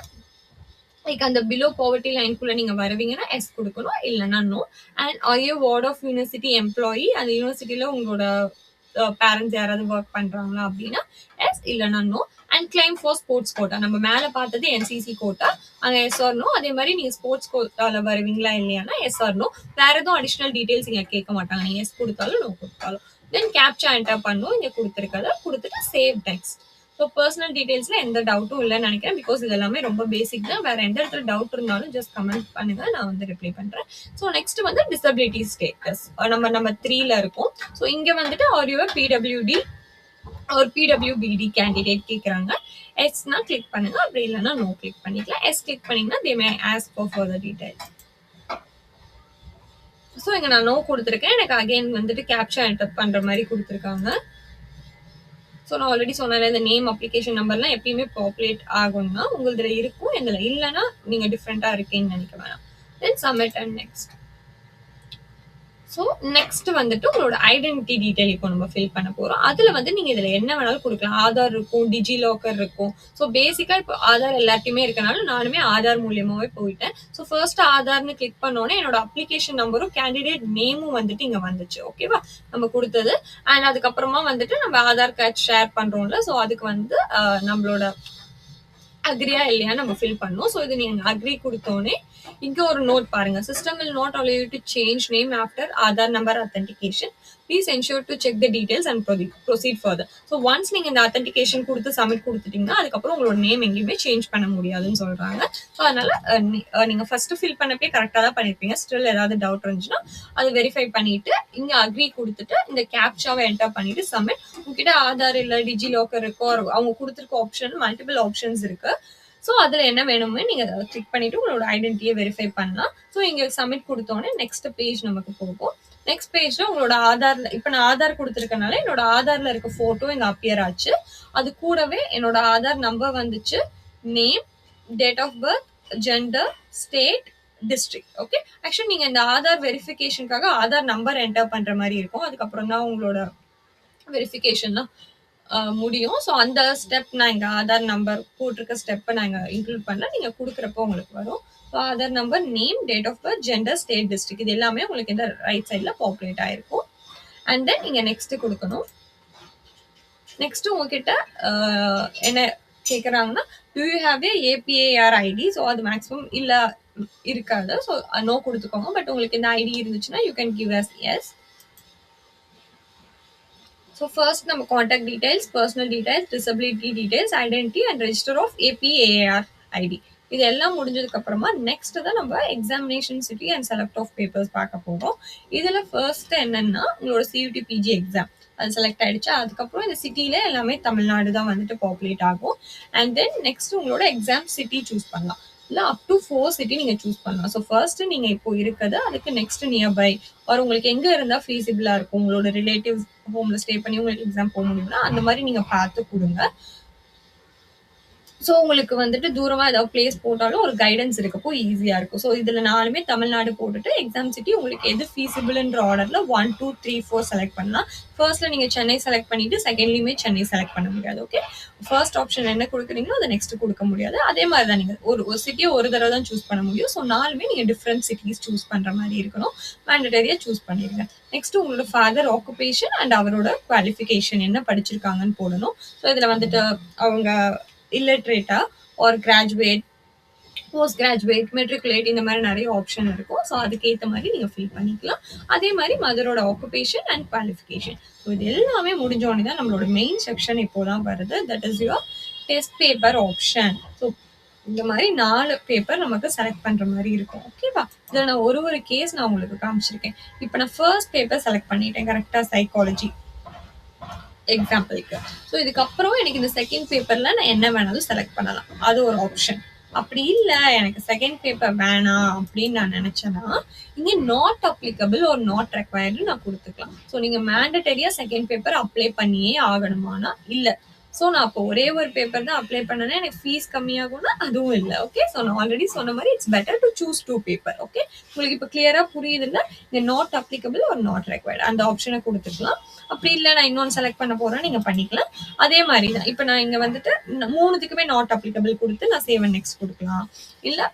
[SPEAKER 1] லைக் அந்த பிலோ பாவர்ட்டி லைனுக்குள்ள நீங்க வருவீங்கன்னா எஸ் கொடுக்கணும், இல்லைன்னா no. And are you ward of university employee, அந்த யூனிவர்சிட்டியில உங்களோட பேரண்ட்ஸ் யாராவது ஒர்க் பண்றாங்களா அப்படின்னா எஸ், இல்லைன்னா no. And claim for sports quota, நம்ம மேல பார்த்தது என்சிசி கோட்டா, அங்க எஸ் ஆர் நோ. அதே மாதிரி நீங்க ஸ்போர்ட்ஸ் கோட்டால வருவீங்களா இல்லையானா எஸ் ஆர் நோ. வேற எதுவும் அடிஷனல் டீடைல்ஸ் இங்க கேட்க மாட்டாங்க, நீங்க எஸ் கொடுத்தாலும் நோ கொடுத்தாலும். தென் கேப்சா என்டர் பண்ணும், இங்க கொடுத்துருக்கத கொடுத்துட்டு சேவ் டெக்ஸ்ட். ஸோ பர்சனல் டீடைல்ஸ்ல எந்த டவுட்டும் இல்லைன்னு நினைக்கிறேன். பிகாஸ் இது எல்லாமே ரொம்ப பேசிக் தான். வேற எந்த இடத்துல டவுட் இருந்தாலும் ஜஸ்ட் கமெண்ட் பண்ணுங்க, நான் வந்து ரிப்ளை பண்றேன். ஸோ நெக்ஸ்ட் வந்து டிசபிலிட்டி ஸ்டேட்டஸ் நம்ம 3ல இருக்கும். ஸோ இங்க வந்துட்டு ஆர் யூ பிடபிள்யூடி ஒரு பிடபிள்யூபிடி கேண்டிடேட் கேட்குறாங்க. எஸ்னா கிளிக் பண்ணுங்க, அப்படி இல்லைன்னா நோ கிளிக் பண்ணிக்கலாம். எஸ் கிளிக் பண்ணீங்கன்னா they may ask for further details. So இங்கே நான் நோ கொடுத்துருக்கேன். எனக்கு அகைன் வந்துட்டு கேப்சா என்டர் பண்ணுற மாதிரி கொடுத்துருக்காங்க. ஸோ நான் ஆல்ரெடி சொன்னேன், இந்த நேம் அப்ளிகேஷன் நம்பர்லாம் எப்பயுமே பாப்புலேட் ஆகும்னா உங்களதுல இருக்கும், இதில் இல்லைன்னா நீங்கள் டிஃப்ரெண்ட்டாக இருக்கீங்கன்னு நினைக்க வேணாம். Then submit and next. So next வந்துட்டு உங்களோட ஐடென்டிட்டி டீடைல் இப்போ நம்ம ஃபில் பண்ண போகிறோம். அதில் வந்து நீங்கள் இதில் என்ன வேணாலும் கொடுக்கலாம். ஆதார் இருக்கும், டிஜி லாக்கர் இருக்கும். ஸோ பேசிக்காக இப்போ ஆதார் எல்லாத்தையுமே இருக்கனால நானுமே ஆதார் மூலியமாகவே போயிட்டேன். ஸோ ஃபர்ஸ்ட் ஆதார்னு கிளிக் பண்ணோன்னே என்னோட அப்ளிகேஷன் நம்பரும் கேண்டிடேட் நேமும் வந்துட்டு இங்கே வந்துச்சு. ஓகேவா, நம்ம கொடுத்தது. அண்ட் அதுக்கப்புறமா வந்துட்டு நம்ம ஆதார் கார்டு ஷேர் பண்ணுறோம்ல, ஸோ அதுக்கு வந்து நம்மளோட அக்ரியா இல்லையா நம்ம ஃபில் பண்ணோம். ஸோ இது நீங்க அக்ரி கொடுத்தோன்னே இங்க ஒரு நோட் பாருங்க, system will not allow you to change name after Aadhaar number authentication. Please ensure to check the details and proceed further. So once நீங்க இந்த authentication கொடுத்து சப்மிட் கொடுத்துட்டீங்கன்னா அதுக்கப்புறம் உங்களோட நேம் எங்கேயுமே சேஞ்ச் பண்ண முடியாதுன்னு சொல்றாங்க. ஸோ அதனால நீங்க ஃபர்ஸ்ட் ஃபில் பண்ணப்பே கரெக்டாக தான் பண்ணிருப்பீங்க. ஸ்டில் ஏதாவது டவுட் இருந்துச்சுன்னா அதை வெரிஃபை பண்ணிட்டு இங்க அக்ரி கொடுத்துட்டு இந்த கேப்சாவை என்டர் பண்ணிட்டு சப்மிட். உங்ககிட்ட ஆதார் இல்லை டிஜி லாக்கர் இருக்கோ, அவங்க கொடுத்துருக்க ஆப்ஷன் மல்டிபிள் ஆப்ஷன்ஸ் இருக்கு. ஸோ அதில் என்ன வேணுமே நீங்கள் கிளிக் பண்ணிட்டு உங்களோட ஐடென்டிட்டியை வெரிஃபை பண்ணலாம். ஸோ இங்கே சப்மிட் கொடுத்தோன்னே நெக்ஸ்ட் பேஜ் நமக்கு போகும். நெக்ஸ்ட் பேஜ்ல உங்களோட ஆதார்ல இப்போ நான் ஆதார் கொடுத்துருக்கனால என்னோட ஆதார்ல இருக்க போட்டோ இங்கே அப்பியர் ஆச்சு. அது கூடவே என்னோட ஆதார் நம்பர் வந்துச்சு, name, date of birth, gender, state, district. Okay, actually நீங்க இந்த ஆதார் வெரிஃபிகேஷனுக்காக ஆதார் நம்பர் என்டர் பண்ற மாதிரி இருக்கும். அதுக்கப்புறம் தான் உங்களோட வெரிஃபிகேஷன்லாம் முடியும். ஸோ அந்த ஸ்டெப் நான் இங்கே ஆதார் நம்பர் போட்டிருக்க ஸ்டெப்பை நான் இங்கே இன்க்ளூட் பண்ணல. நீங்கள் கொடுக்குறப்போ உங்களுக்கு வரும். So Aadhaar number, name, date of birth, gender, state, district இது எல்லாமே உங்களுக்கு இந்த ரைட் சைடில் பாப்புலேட் ஆயிருக்கும். அண்ட் தென் நீங்கள் நெக்ஸ்ட் கொடுக்கணும். நெக்ஸ்ட் உங்ககிட்ட என்ன கேட்குறாங்கன்னா, do you have a APAAR ID? So அது மேக்ஸிமம் இல்லை இருக்காது. ஸோ நோ கொடுத்துக்கோங்க. பட் உங்களுக்கு இந்த ஐடி இருந்துச்சுன்னா you can give us yes. So first நம்ம contact details, personal details, disability details, identity and register of APAAR ID இது எல்லாம் முடிஞ்சதுக்கு அப்புறமா நெக்ஸ்ட் தான் நம்ம examination city and select of papers பார்க்க போகிறோம். இதில் ஃபர்ஸ்ட் என்னன்னா உங்களோட சியூடி பிஜி எக்ஸாம் அது செலக்ட் ஆயிடுச்சு. அதுக்கப்புறம் இந்த சிட்டியில எல்லாமே தமிழ்நாடு தான் வந்துட்டு பாப்புலேட் ஆகும். அண்ட் தென் நெக்ஸ்ட் உங்களோட எக்ஸாம் சிட்டி சூஸ் பண்ணலாம். இல்லை அப் டு 4 சிட்டி நீங்கள் சூஸ் பண்ணலாம். ஸோ ஃபர்ஸ்ட் நீங்கள் இப்போ இருக்கிறது, அதுக்கு நெக்ஸ்ட் நியர்பை ஒரு உங்களுக்கு எங்கே இருந்தால் ஃபீஸிபிளாக இருக்கும், உங்களோட ரிலேட்டிவ்ஸ் ஹோமில் ஸ்டே பண்ணி உங்களுக்கு எக்ஸாம் போக முடியும்னா அந்த மாதிரி நீங்கள் பார்த்து கொடுங்க. ஸோ உங்களுக்கு வந்துட்டு தூரமாக ஏதாவது பிளேஸ் போட்டாலும் ஒரு கைடன்ஸ் இருக்கப்போ ஈஸியாக இருக்கும். ஸோ இதில் நாலுமே தமிழ்நாடு போட்டுட்டு எக்ஸாம் சிட்டி உங்களுக்கு எது ஃபீஸிபிள்ன்ற ஆர்டரில் 1, 2, 3, 4 செலக்ட் பண்ணலாம். ஃபர்ஸ்ட்ல நீங்கள் சென்னை செலக்ட் பண்ணிட்டு செகண்ட்லையுமே சென்னை செலக்ட் பண்ண முடியாது. ஓகே, ஃபர்ஸ்ட் ஆப்ஷன் என்ன கொடுக்குறீங்களோ அதை நெக்ஸ்ட் கொடுக்க முடியாது. அதே மாதிரி தான் நீங்கள் ஒரு சிட்டியை ஒரு தடவை தான் சூஸ் பண்ண முடியும். ஸோ நாலுமே நீங்கள் டிஃப்ரெண்ட் சிட்டிஸ் சூஸ் பண்ணுற மாதிரி இருக்கணும். மேண்டட்டரியாக சூஸ் பண்ணிடுங்க. நெக்ஸ்ட் உங்களோட ஃபாதர் ஆக்குபேஷன் அண்ட் அவரோட குவாலிஃபிகேஷன் என்ன படிச்சிருக்காங்கன்னு போடணும். ஸோ இதில் வந்துட்டு அவங்க இல்லட்ரேட்டா ஆர் கிராஜுவேட், போஸ்ட் கிராஜுவேட், மெட்ரிகுலேட் இந்த மாதிரி நிறைய ஆப்ஷன் இருக்கும். ஸோ அதுக்கேற்ற மாதிரி நீங்கள் ஃபில் பண்ணிக்கலாம். அதே மாதிரி மதரோட ஆக்குபேஷன் அண்ட் குவாலிஃபிகேஷன். ஸோ இது எல்லாமே முடிஞ்சோடனே தான் நம்மளோட மெயின் செக்ஷன் இப்போ தான் வருது. That is your test paper option. So இந்த மாதிரி 4 பேப்பர் நமக்கு செலக்ட் பண்ணுற மாதிரி இருக்கும். ஓகேவா, இதில் நான் ஒரு கேஸ் நான் உங்களுக்கு காமிச்சிருக்கேன். இப்போ நான் ஃபர்ஸ்ட் பேப்பர் செலக்ட் பண்ணிட்டேன் கரெக்டாக, சைக்காலஜி எக்ஸாம்பிளுக்கு. ஸோ இதுக்கப்புறம் எனக்கு இந்த செகண்ட் பேப்பர்ல நான் என்ன வேணாலும் செலக்ட் பண்ணலாம், அது ஒரு ஆப்ஷன். அப்படி இல்லை எனக்கு செகண்ட் பேப்பர் வேணாம் அப்படின்னு நான் நினைச்சேன்னா இங்கே நாட் அப்ளிகபிள் ஒரு நாட் ரெக்வயர்டு நான் கொடுத்துக்கலாம். ஸோ நீங்க மேண்டட்டரியா செகண்ட் பேப்பர் அப்ளை பண்ணியே ஆகணுமானா இல்லை. ஸோ நான் அப்போ ஒரே ஒரு பேப்பர் தான் அப்ளை பண்ணேன்னா எனக்கு ஃபீஸ் கம்மியாகும்னா அதுவும் இல்லை. ஓகே, ஸோ நான் ஆல்ரெடி சொன்ன மாதிரி it's better to choose 2 paper. Okay, உங்களுக்கு இப்போ கிளியரா புரியுது இல்லை, இங்கே நாட் அப்ளிகபிள் ஒரு நாட் ரெக்வயர்டு அந்த ஆப்ஷனை கொடுத்துக்கலாம். அப்படி இல்லை நான் இன்னொன்று செலக்ட் பண்ண போறேன் நீங்க பண்ணிக்கலாம். அதே மாதிரி தான் இப்போ நான் இங்க வந்துட்டு 3த்துக்குமே நாட் அப்ளிகபிள் கொடுத்து நான் சேவ் அண்ட் நெக்ஸ்ட் கொடுக்கலாம். இல்லை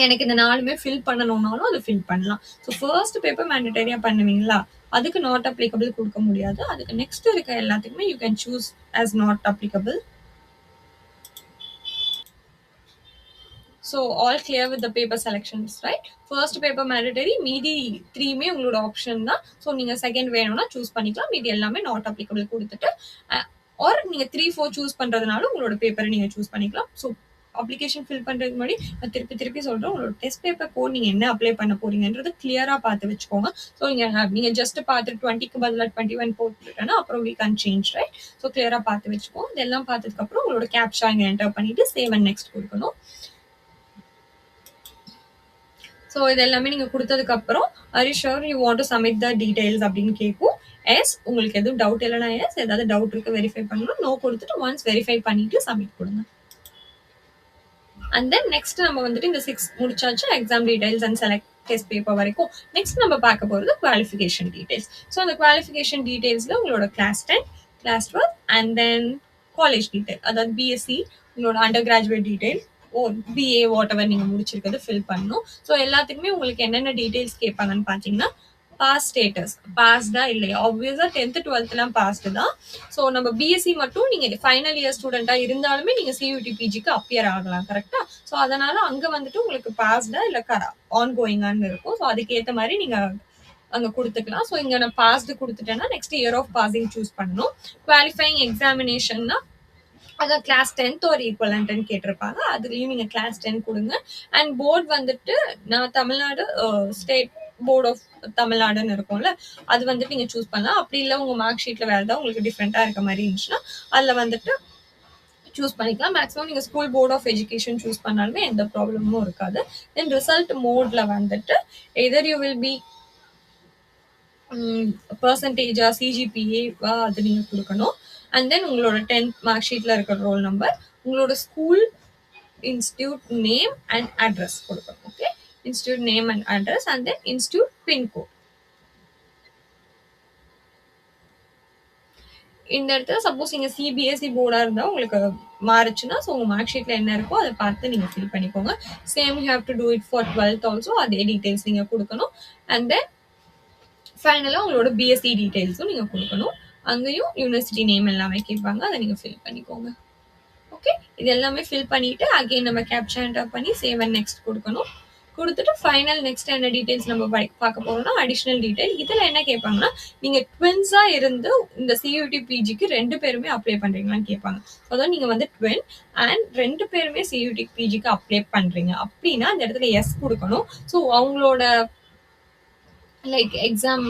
[SPEAKER 1] எனக்கு இந்த 4மே ஃபில் பண்ணணும்னாலும் அதை ஃபில் பண்ணலாம். ஸோ ஃபர்ஸ்ட் பேப்பர் மேண்டட்டரியா பண்ணுவீங்களா, அதுக்கு நாட் அப்ளிகபிள் கொடுக்க முடியாது. அதுக்கு நெக்ஸ்ட் இருக்க எல்லாத்துக்குமே you can choose as not applicable. So all clear with the paper selections, right? First paper mandatory, மீதி 3மே உங்களோட ஆப்ஷன் தான். ஸோ நீங்கள் செகண்ட் வேணும்னா சூஸ் பண்ணிக்கலாம். மீதி எல்லாமே நாட் அப்ளிகபிள் கொடுத்துட்டு ஆர் நீங்கள் 3, 4 சூஸ் பண்ணுறதுனால உங்களோட பேப்பரை நீங்கள் சூஸ் பண்ணிக்கலாம். ஸோ அப்ளிகேஷன் ஃபில் பண்றதுக்கு முன்னாடி நான் திருப்பி திருப்பி சொல்றேன், உங்களோட டெஸ்ட் பேப்பர் கோட் நீங்க என்ன அப்ளை பண்ண போறீங்கன்றது கிளியரா பார்த்து வச்சுக்கோங்க. ஸோ நீங்க ஜஸ்ட் பார்த்து 20க்கு பதிலா 21 போட்டுட்டேன்னா அப்புறம் we can change, right? So கிளியரா பார்த்து வச்சுக்கோங்க. இதெல்லாம் பார்த்ததுக்கு அப்புறம் உங்களோட கேப்சா இங்க என்டர் பண்ணிட்டு சேவ் அண்ட் நெக்ஸ்ட் கொடுக்கணும். ஸோ இது எல்லாமே நீங்க கொடுத்ததுக்கு அப்புறம் are you sure you want to submit the details அப்படின்னு கேட்கும். எஸ், உங்களுக்கு எதுவும் டவுட் இல்லைனா எஸ், ஏதாவது டவுட் இருக்கு வெரிஃபை பண்ணணும், நோ கொடுத்துட்டு ஒன்ஸ் வெரிஃபை பண்ணிட்டு சப்மிட் கொடுங்க. அண்ட் தென் நெக்ஸ்ட் நம்ம வந்துட்டு இந்த 6 முடிச்சாச்சு, exam details and select test paper வரைக்கும். நெக்ஸ்ட் நம்ம பார்க்க போகிறது குவாலிஃபிகேஷன் டீடைல்ஸ். ஸோ அந்த குவாலிஃபிகேஷன் டீடைல்ஸில் உங்களோட class 10, class 12 and then college detail, அதாவது பிஎஸ்சி, உங்களோட undergraduate detail, BA whatever நீங்கள் முடிச்சிருக்கிறது ஃபில் பண்ணணும். ஸோ எல்லாத்துக்குமே உங்களுக்கு என்னென்ன டீடைல்ஸ் கேட்பாங்கன்னு பார்த்தீங்கன்னா, பாஸ் ஸ்டேட்டஸ், பாஸ்டா இல்லையா? ஆப்வியஸா 10th 12th பாஸ்டு தான். ஸோ நம்ம பிஎஸ்சி மட்டும் நீங்க ஃபைனல் இயர் ஸ்டூடெண்டா இருந்தாலுமே நீங்க சியூடி பிஜிக்கு அப்பியர் ஆகலாம், கரெக்டா? ஸோ அதனால அங்க வந்துட்டு உங்களுக்கு பாஸ்டா இல்ல ஆன் கோயிங்கான்னு இருக்கும். ஸோ அதுக்கேற்ற மாதிரி நீங்க அங்க கொடுத்துக்கலாம். ஸோ இங்க நான் பாஸ்டு கொடுத்துட்டேன்னா next year of passing choose பண்ணணும். குவாலிஃபைங் எக்ஸாமினேஷன்னா அதான் கிளாஸ் 10th ஒரு ஈக்குவலன்ட்னு கேட்டிருப்பாங்க, அதுலயும் நீங்க கிளாஸ் 10 கொடுங்க. அண்ட் போர்டு வந்துட்டு நான் தமிழ்நாடு ஸ்டேட் போர்ட் ஆஃப் தமிழ்நாடுன்னு இருக்கும்ல, அது வந்துட்டு நீங்க சூஸ் பண்ணலாம். அப்படி இல்லை உங்க மார்க் ஷீட்ல வேற ஏதாவது உங்களுக்கு டிஃப்ரெண்டா இருக்க மாதிரி இருந்துச்சுன்னா அதுல வந்துட்டு சூஸ் பண்ணிக்கலாம். மேக்ஸிமம் நீங்க school board of education choose பண்ணாலுமே எந்த ப்ராப்ளமும் இருக்காது. தென் ரிசல்ட் மோட்ல வந்துட்டு எதர் யூ வில் பி பர்சன்டேஜா சிஜிபிஏவா அது நீங்க கொடுக்கணும். அண்ட் தென் உங்களோட 10th மார்க் ஷீட்ல இருக்கிற ரோல் நம்பர், உங்களோட school institute name and address கொடுக்கணும். Okay, institute name and address and then institute pincode. இந்த இடத்துல சப்போஸ் நீங்க சிபிஎஸ்சி போர்டா இருந்தா உங்களுக்கு மாறுச்சுன்னா ஸோ உங்க மார்க் ஷீட்ல என்ன இருக்கோ அதை பார்த்து நீங்க ஃபில் பண்ணிக்கோங்க. Same you have to do it for 12th also, அதே டீடைல்ஸ் நீங்க கொடுக்கணும். அண்ட் தென் ஃபைனலா உங்களோட பிஎஸ்சி டீடைல்ஸும் நீங்க கொடுக்கணும். அங்கேயும் யூனிவர்சிட்டி நேம் எல்லாமே கேட்பாங்க, அதை நீங்க ஃபில் பண்ணிக்கோங்க. ஓகே, இது எல்லாமே ஃபில் பண்ணிட்டு அகைன் நம்ம கேப்சா என்டர் பண்ணி சேவ் அண்ட் நெக்ஸ்ட் கொடுக்கணும். கொடுத்துட்டு ஃபைனல் நெக்ஸ்ட் என்ன டீடைல்ஸ் நம்ம பார்க்க போறோம்னா அடிஷனல் டீடைல். இதுல என்ன கேட்பாங்கன்னா, நீங்க ட்வின்ஸா இருந்து இந்த சியூடி பிஜிக்கு 2 பேருமே அப்ளை பண்றீங்களான்னு கேட்பாங்க. அதாவது நீங்க வந்து ட்வின் அண்ட் 2 பேருமே சியூடி பிஜிக்கு அப்ளை பண்றீங்க அப்படின்னா அந்த இடத்துல எஸ் கொடுக்கணும். ஸோ அவங்களோட லைக் எக்ஸாம்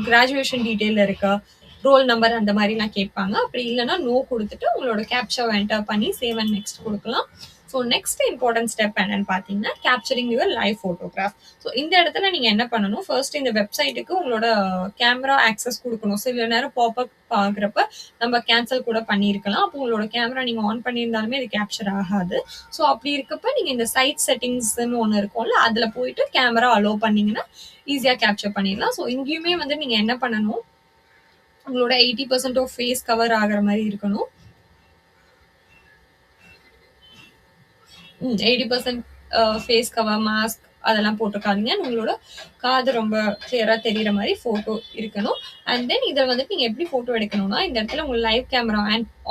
[SPEAKER 1] கிராஜுவேஷன் டீடைல் இருக்கா, ரோல் நம்பர் அந்த மாதிரிலாம் கேட்பாங்க. அப்படி இல்லைன்னா நோ கொடுத்துட்டு உங்களோட கேப்சாவை என்டர் பண்ணி சேவ் அண்ட் நெக்ஸ்ட் கொடுக்கலாம். ஸோ நெக்ஸ்ட் இம்பார்ட்டன்ட் ஸ்டெப் என்னன்னு பார்த்தீங்கன்னா capturing your live photograph. So இந்த இடத்துல நீங்கள் என்ன பண்ணணும், ஃபர்ஸ்ட் இந்த வெப்சைட்டுக்கு உங்களோட கேமரா ஆக்சஸ் கொடுக்கணும். சில நேரம் பாப்அப் பார்க்குறப்ப நம்ம கேன்சல் கூட பண்ணியிருக்கலாம். அப்போ உங்களோட கேமரா நீங்கள் ஆன் பண்ணியிருந்தாலுமே இது கேப்சர் ஆகாது. ஸோ அப்படி இருக்கப்ப நீங்கள் இந்த சைட் செட்டிங்ஸ்ன்னு ஒன்று இருக்கும்ல, அதில் போயிட்டு கேமரா அலோவ் பண்ணீங்கன்னா ஈஸியாக கேப்சர் பண்ணிடலாம். ஸோ இங்கேயுமே வந்து நீங்கள் என்ன பண்ணணும், உங்களோட 80% ஆஃப் ஃபேஸ் கவர் ஆகிற மாதிரி இருக்கணும். 80% ஃபேஸ் கவர், மாஸ்க் அதெல்லாம் போட்டிருக்காதீங்க. உங்களோட காது ரொம்ப கிளியரா தெரியுற மாதிரி போட்டோ இருக்கணும். அண்ட் தென் இதில் வந்துட்டு நீங்க எப்படி போட்டோ எடுக்கணும்னா, இந்த இடத்துல உங்க லைவ் கேமரா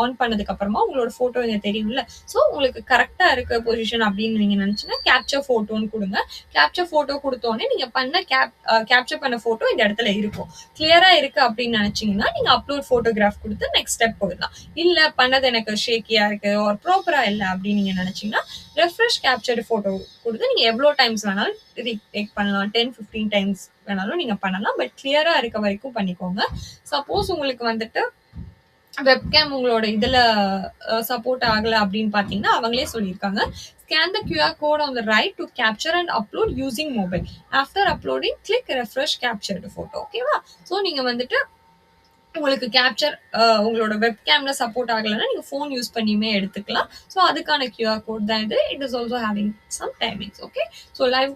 [SPEAKER 1] ஆன் பண்ணதுக்கு அப்புறமா உங்களோட போட்டோ இங்க தெரியும்ல, ஸோ உங்களுக்கு கரெக்டா இருக்க பொசிஷன் அப்படின்னு நீங்க நினைச்சுன்னா கேப்சர் போட்டோன்னு கொடுங்க. கேப்சர் போட்டோ கொடுத்தோடனே நீங்க பண்ண கேப்சர் பண்ண போட்டோ இந்த இடத்துல இருக்கும். கிளியரா இருக்கு அப்படின்னு நினைச்சீங்கன்னா நீங்க அப்லோட் போட்டோகிராஃப் கொடுத்து நெக்ஸ்ட் ஸ்டெப் போயிடலாம். இல்ல பண்ணது எனக்கு ஷேக்கியா இருக்கு ஒரு ப்ராப்பரா இல்லை அப்படின்னு நீங்க நினைச்சீங்கன்னா ரெஃப்ரெஷ் கேப்சர்டு போட்டோ கொடுத்து நீங்க எவ்வளோ டைம்ஸ் வேணாலும் ரீடேக் பண்ணலாம். 10-15 டைம்ஸ் வேணாலும் நீங்க பண்ணலாம். பட் கிளியரா இருக்க வரைக்கும் பண்ணிக்கோங்க. சப்போஸ் உங்களுக்கு வந்துட்டு வெப்கேம் உங்களோட இதுல சப்போர்ட் ஆகல அப்படின்னு பாத்தீங்கன்னா அவங்களே சொல்லியிருக்காங்க, scan the QR code on the right to capture and upload using mobile. After uploading, click refresh captured photo. ஓகேவா? ஸோ நீங்க வந்துட்டு உங்களுக்கு கேப்சர் உங்களோட வெப்கேம்ல சப்போர்ட் ஆகலைன்னா நீங்க ஃபோன் யூஸ் பண்ணியுமே எடுத்துக்கலாம். ஸோ அதுக்கான QR கோட் தான் இது. It is also having some timings. Okay, so live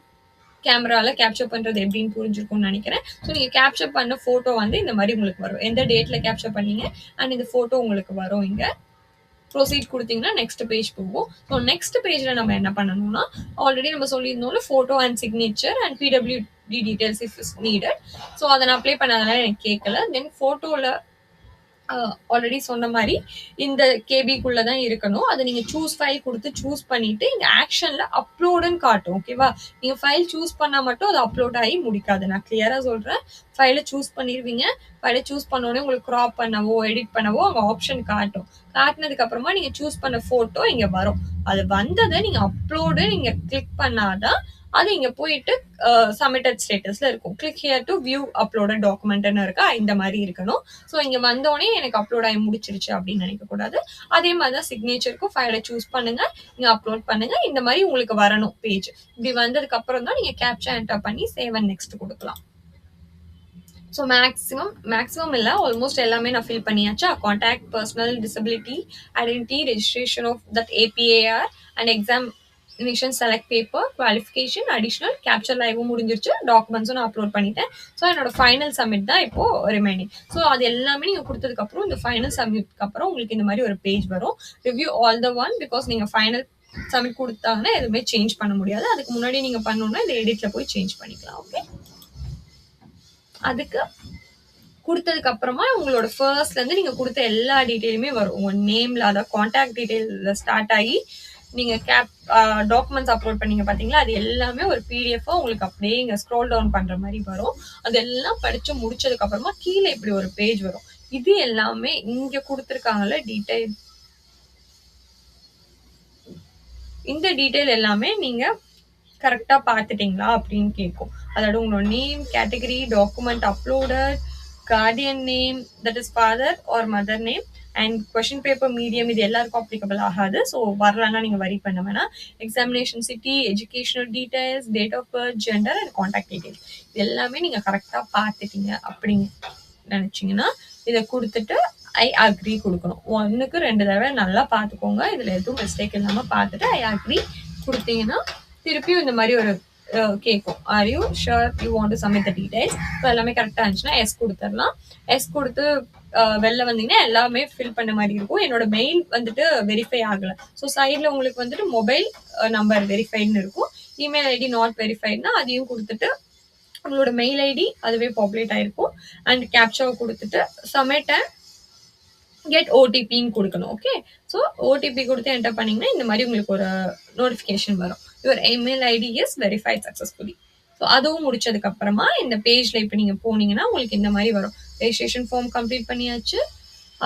[SPEAKER 1] கேமரால கேப்சர் பண்றது எப்படின்னு புரிஞ்சிருக்கும்னு நினைக்கிறேன். ஸோ நீங்க கேப்சர் பண்ண போட்டோ வந்து இந்த மாதிரி உங்களுக்கு வரும். எந்த டேட்ல கேப்சர் பண்ணீங்க அண்ட் இந்த போட்டோ உங்களுக்கு வரும். இங்க ப்ரொசீட் கொடுத்தீங்கன்னா நெக்ஸ்ட் பேஜ் போகும். ஸோ நெக்ஸ்ட் பேஜ்ல நம்ம என்ன பண்ணணும்னா, ஆல்ரெடி நம்ம சொல்லியிருந்தோம்ல photo and signature and PWD details if is needed. So அதை நான் அப்ளை பண்ணதுனால எனக்கு கேட்கல. தென் ஃபோட்டோவில் ஆல்ரெடி சொன்ன மாரி இந்த கேபிக்குள்ள தான் இருக்கணும். அத நீங்க சூஸ் ஃபைல் குடுத்து சூஸ் பண்ணிட்டு, இங்க ஆக்ஷன்ல அப்லோடுன்னு காட்டும். ஓகேவா? நீங்க ஃபைல் சூஸ் பண்ணா மட்டும் அது அப்லோட் ஆகி முடிக்காது. நான் கிளியரா சொல்றேன். ஃபைல சூஸ் பண்ணிருவீங்க. ஃபைல சூஸ் பண்ண உடனே உங்களுக்கு கிராப் பண்ணவோ, எடிட் பண்ணவோ அங்க ஆப்ஷன் காட்டும். காட்டுனதுக்கு அப்புறமா நீங்க சூஸ் பண்ண ஃபோட்டோ இங்க வரும். அது வந்தத நீங்க அப்லோடு நீங்க கிளிக் பண்ணா தான், அது இங்க போயிட்டு சப்மிட்டட் ஸ்டேட்டஸ்ல இருக்கும். Click here to view uploaded டாக்குமெண்ட்ன்னு இருக்கா, இந்த மாரி இருக்கணும். ஸோ இங்க வந்தோடனே எனக்கு அப்லோட் ஆகி முடிச்சிருச்சு அப்படின்னு நினைக்கக்கூடாது. அதே மாதிரி தான் சிக்னேச்சருக்கும் ஃபைலை சூஸ் பண்ணுங்க, நீங்க அப்லோட் பண்ணுங்க. இந்த மாதிரி உங்களுக்கு வரணும் பேஜ். இப்படி வந்ததுக்கு அப்புறம் தான் நீங்க கேப்சா என்டர் பண்ணி சேவ் அண்ட் நெக்ஸ்ட் கொடுக்கலாம். ஸோ மேக்ஸிமம் இல்லை, ஆல்மோஸ்ட் எல்லாமே நான் ஃபில் பண்ணியாச்சா. Contact, personal, disability, identity, registration of that APAAR and examination select paper, qualification, additional, capture லைவும் முடிஞ்சிருச்சு. டாக்குமெண்ட்ஸும் நான் அப்லோட் பண்ணிட்டேன். ஸோ என்னோட ஃபைனல் சப்மிட் தான் இப்போ ரிமைனிங். ஸோ அது எல்லாமே நீங்கள் கொடுத்ததுக்கப்புறம் இந்த ஃபைனல் சப்மிட்க்கு அப்புறம் உங்களுக்கு இந்த மாதிரி ஒரு பேஜ் வரும். Review all the one, because நீங்கள் ஃபைனல் சப்மிட் கொடுத்தாங்கன்னா எதுவுமே சேஞ்ச் பண்ண முடியாது. அதுக்கு முன்னாடி நீங்கள் பண்ணணும்னா இந்த எடிட்ல போய் சேஞ்ச் பண்ணிக்கலாம். ஓகே, அதுக்கு கொடுத்ததுக்கு அப்புறமா உங்களோட ஃபர்ஸ்ட்ல இருந்து நீங்க கொடுத்த எல்லா டீட்டெயிலுமே வரும். உங்க நேம்ல, அதாவது கான்டாக்ட் டீட்டெயில்ல ஸ்டார்ட் ஆகி நீங்க டாக்குமெண்ட்ஸ் அப்லோட் பண்ணீங்க பாத்தீங்களா, அது எல்லாமே ஒரு பிடிஎஃப் உங்களுக்கு அப்படியே இங்க ஸ்க்ரோல் டவுன் பண்ற மாதிரி வரும். அதெல்லாம் படிச்சு முடிச்சதுக்கு அப்புறமா கீழே இப்படி ஒரு பேஜ் வரும். இது எல்லாமே இங்க கொடுத்துருக்காங்கல்ல டீட்டெயில், இந்த டீட்டெயில் எல்லாமே நீங்க கரெக்டா பார்த்துட்டீங்களா அப்படின்னு கேட்கும். அதாவது உங்களோட name, category, document uploaded, guardian name, that is father or mother name, and question paper medium, இது எல்லாருக்கும் அப்ளிகபிள் ஆகாது. ஸோ வரலன்னா நீங்க வரி பண்ண வேணாம். Examination city, educational details, date of birth, gender and contact details இது எல்லாமே நீங்க கரெக்டா பார்த்துட்டீங்க அப்படின்னு நினைச்சீங்கன்னா இதை கொடுத்துட்டு ஐ அக்ரி கொடுக்கணும். 1க்கு 2 தடவை நல்லா பார்த்துக்கோங்க. இதுல எதுவும் மிஸ்டேக் இல்லாம பார்த்துட்டு ஐ அக்ரி கொடுத்தீங்கன்னா திருப்பியும் இந்த மாதிரி ஒரு கேட்கும். Are you sure you want to submit the details. So எல்லாமே கரெக்டாக இருந்துச்சுன்னா எஸ் கொடுத்துடலாம். எஸ் கொடுத்து வெளில வந்தீங்கன்னா எல்லாமே ஃபில் பண்ண மாதிரி இருக்கும். என்னோட மெயில் வந்துட்டு வெரிஃபை ஆகலை. ஸோ சைடில் உங்களுக்கு வந்துட்டு மொபைல் நம்பர் வெரிஃபைடுன்னு இருக்கும். இமெயில் ஐடி நாட் வெரிஃபைட்னா அதையும் கொடுத்துட்டு உங்களோட மெயில் ஐடி அதுவே பாப்புலேட் ஆயிருக்கும். அண்ட் கேப்சாவை கொடுத்துட்டு சப்மிட் அண்ட் கெட் ஓடிபின்னு கொடுக்கணும். ஓகே, ஸோ ஓடிபி கொடுத்து என்டர் பண்ணீங்கன்னா இந்த மாதிரி உங்களுக்கு ஒரு நோட்டிஃபிகேஷன் வரும். Your email ID is verified successfully. So அதுவும் முடிச்சதுக்கு அப்புறமா இந்த பேஜ்ல இப்போ நீங்க போனீங்கன்னா உங்களுக்கு இந்த மாதிரி வரும். ரெஜிஸ்ட்ரேஷன் ஃபார்ம் கம்ப்ளீட் பண்ணியாச்சு,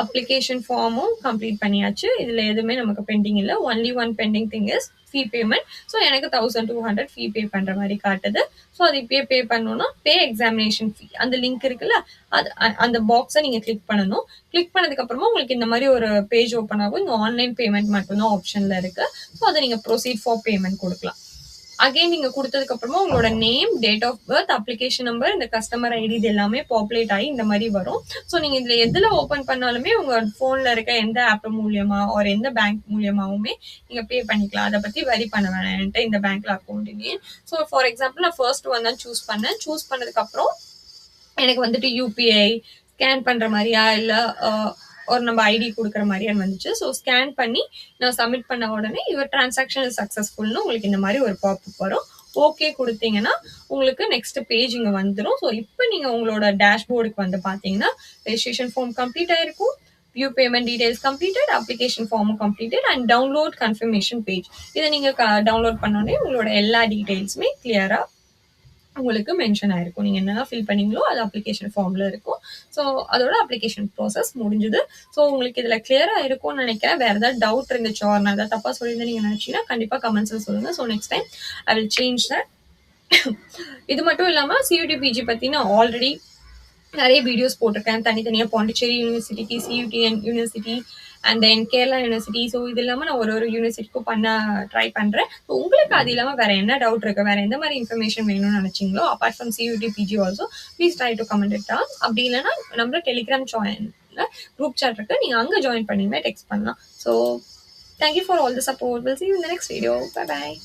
[SPEAKER 1] அப்ளிகேஷன் ஃபார்மும் கம்ப்ளீட் பண்ணியாச்சு. இதுல எதுவுமே நமக்கு பெண்டிங் இல்லை. Only one pending thing is fee payment. So எனக்கு 1200 ஃபீ பே பண்ற மாதிரி காட்டுது. ஸோ அது இப்பயே பே பண்ணணும்னா பே எக்ஸாமினேஷன் ஃபீ அந்த லிங்க் இருக்குல்ல, அது அந்த பாக்ஸை நீங்க கிளிக் பண்ணணும். கிளிக் பண்ணதுக்கு அப்புறமா உங்களுக்கு இந்த மாதிரி ஒரு பேஜ் ஓப்பன் ஆகும். இங்க ஆன்லைன் பேமெண்ட் மட்டும்தான் ஆப்ஷன்ல இருக்கு. ஸோ அதை நீங்க ப்ரொசீட் ஃபார் பேமெண்ட் கொடுக்கலாம். அகைன் நீங்க கொடுத்ததுக்கு அப்புறமா உங்களோட name, date of birth, application number, இந்த கஸ்டமர் ஐடி இது எல்லாமே பாப்புலேட் ஆகி இந்த மாதிரி வரும். ஸோ நீங்க இதுல எதுல ஓபன் பண்ணாலுமே உங்க போன்ல இருக்க எந்த ஆப் மூலியமா ஒரு எந்த பேங்க் மூலியமாவுமே நீங்க பே பண்ணிக்கலாம். அதை பத்தி வரி பண்ண வேணாம். என்கிட்ட இந்த பேங்க்ல அக்கௌண்ட் இல்லையே. ஸோ ஃபார் எக்ஸாம்பிள் நான் ஃபர்ஸ்ட் ஒன் தான் சூஸ் பண்ணேன். சூஸ் பண்ணதுக்கு அப்புறம் எனக்கு வந்துட்டு யூபிஐ ஸ்கேன் பண்ற மாதிரியா இல்ல ஒரு நம்ம ஐடி கொடுக்குற மாதிரியான்னு வந்துச்சு. ஸோ ஸ்கேன் பண்ணி நான் சப்மிட் பண்ண உடனே யுவர் டிரான்சாக்ஷன் இஸ் சக்ஸஸ்ஃபுல்னு உங்களுக்கு இந்த மாதிரி ஒரு பாப்அப் வரும். ஓகே கொடுத்தீங்கன்னா உங்களுக்கு நெக்ஸ்ட் பேஜ் இங்க வந்துடும். ஸோ இப்போ நீங்க உங்களோட டேஷ்போர்டுக்கு வந்து பாத்தீங்கன்னா ரெஜிஸ்ட்ரேஷன் ஃபார்ம் கம்ப்ளீட் ஆயிருக்கும், view payment details completed, application ஃபார்மும் completed and download confirmation page. இதை நீங்க டவுன்லோட் பண்ணோடனே உங்களோட எல்லா டீடைல்ஸுமே கிளியரா உங்களுக்கு மென்ஷன் ஆயிருக்கும். நீங்க என்னெல்லாம் ஃபில் பண்ணீங்களோ அது அப்ளிகேஷன் ஃபார்ம்ல இருக்கும். ஸோ அதோட அப்ளிகேஷன் ப்ராசஸ் முடிஞ்சுது. ஸோ உங்களுக்கு இதுல கிளியரா இருக்கும்னு நினைக்கிறேன். வேற ஏதாவது டவுட் இருந்துச்சோ நான் ஏதாவது தப்பா சொல்லியிருந்தேன் நீங்க நினைச்சீங்கன்னா கண்டிப்பா கமெண்ட்ஸ்ல சொல்லுங்க. So next time I will change that. இது மட்டும் இல்லாம சியூடி பிஜி பத்தி நான் ஆல்ரெடி நிறைய வீடியோஸ் போட்டிருக்கேன். தனித்தனியா பாண்டிச்சேரி யூனிவர்சிட்டிக்கு, CUET university and then Kerala university. So இது இல்லாம நான் ஒரு யூனிவர்சிட்டிக்கும் பண்ண ட்ரை பண்றேன். ஸோ உங்களுக்கு அது இல்லாம வேற என்ன டவுட் இருக்கு, வேற எந்த மாதிரி இன்ஃபர்மேஷன் வேணும்னு நினைச்சீங்களோ apart from CUET PG also please try to comment it down. அப்படி இல்லைன்னா நம்மள டெலிகிராம் குரூப் சாட் இருக்கு, நீங்க அங்க ஜாயின் பண்ணியுமே டெக்ஸ்ட் பண்ணலாம். So thank you for all the support. Will see you in the next video. Bye bye.